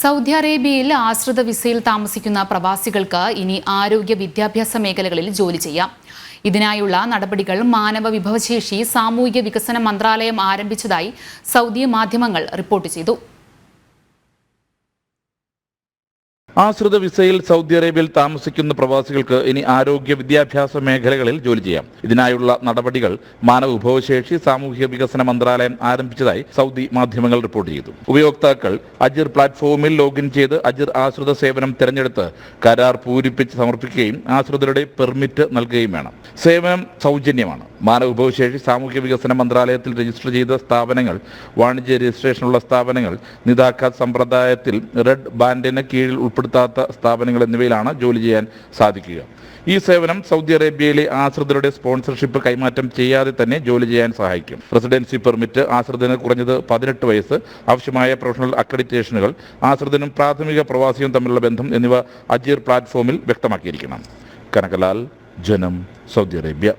Saudi അറേബ്യയിൽ ആശ്രിത വിസയിൽ താമസിക്കുന്ന പ്രവാസികൾക്ക് ഇനി ആരോഗ്യ വിദ്യാഭ്യാസ മേഖലകളിൽ ജോലി ചെയ്യാം. ഇതിനായുള്ള നടപടികൾ മാനവ വിഭവശേഷി സാമൂഹിക വികസന മന്ത്രാലയം ആരംഭിച്ചതായി സൗദി മാധ്യമങ്ങൾ റിപ്പോർട്ട് ചെയ്തു. ആശ്രിത വിസയിൽ സൗദി അറേബ്യയിൽ താമസിക്കുന്ന പ്രവാസികൾക്ക് ഇനി ആരോഗ്യ വിദ്യാഭ്യാസ മേഖലകളിൽ ജോലി ചെയ്യാം. ഇതിനായുള്ള നടപടികൾ മാനവ വിഭവശേഷി സാമൂഹിക വികസന മന്ത്രാലയം ആരംഭിച്ചതായി സൗദി മാധ്യമങ്ങൾ റിപ്പോർട്ട് ചെയ്തു. ഉപയോക്താക്കൾ അജിർ പ്ലാറ്റ്ഫോമിൽ ലോഗിൻ ചെയ്ത് അജിർ ആശ്രിത സേവനം തിരഞ്ഞെടുത്ത് കരാർ പൂരിപ്പിച്ച് സമർപ്പിക്കുകയും ആശ്രിതരുടെ പെർമിറ്റ് നൽകുകയും വേണം. സേവനം സൗജന്യമാണ്. മാനവ വിഭവശേഷി സാമൂഹിക വികസന മന്ത്രാലയത്തിൽ രജിസ്റ്റർ ചെയ്ത സ്ഥാപനങ്ങൾ, വാണിജ്യ രജിസ്ട്രേഷനുള്ള സ്ഥാപനങ്ങൾ, നിതാഖാത്ത് സമ്പ്രദായത്തിൽ റെഡ് ബാൻഡിന് കീഴിൽ ഉൾപ്പെടുത്താത്ത സ്ഥാപനങ്ങൾ എന്നിവയിലാണ് ജോലി ചെയ്യാൻ സാധിക്കുക. ഈ സേവനം സൗദി അറേബ്യയിലെ ആശ്രിതരുടെ സ്പോൺസർഷിപ്പ് കൈമാറ്റം ചെയ്യാതെ തന്നെ ജോലി ചെയ്യാൻ സഹായിക്കും. റെസിഡൻസി പെർമിറ്റ്, ആശ്രിതന് കുറഞ്ഞത് 18 വയസ്സ്, ആവശ്യമായ പ്രൊഫഷണൽ അക്രഡിറ്റേഷനുകൾ, ആശ്രിതനും പ്രാഥമിക പ്രവാസിയും തമ്മിലുള്ള ബന്ധം എന്നിവ അജീർ പ്ലാറ്റ്ഫോമിൽ വ്യക്തമാക്കിയിരിക്കണം. കനകലാൽ, ജനം, സൗദി അറേബ്യ.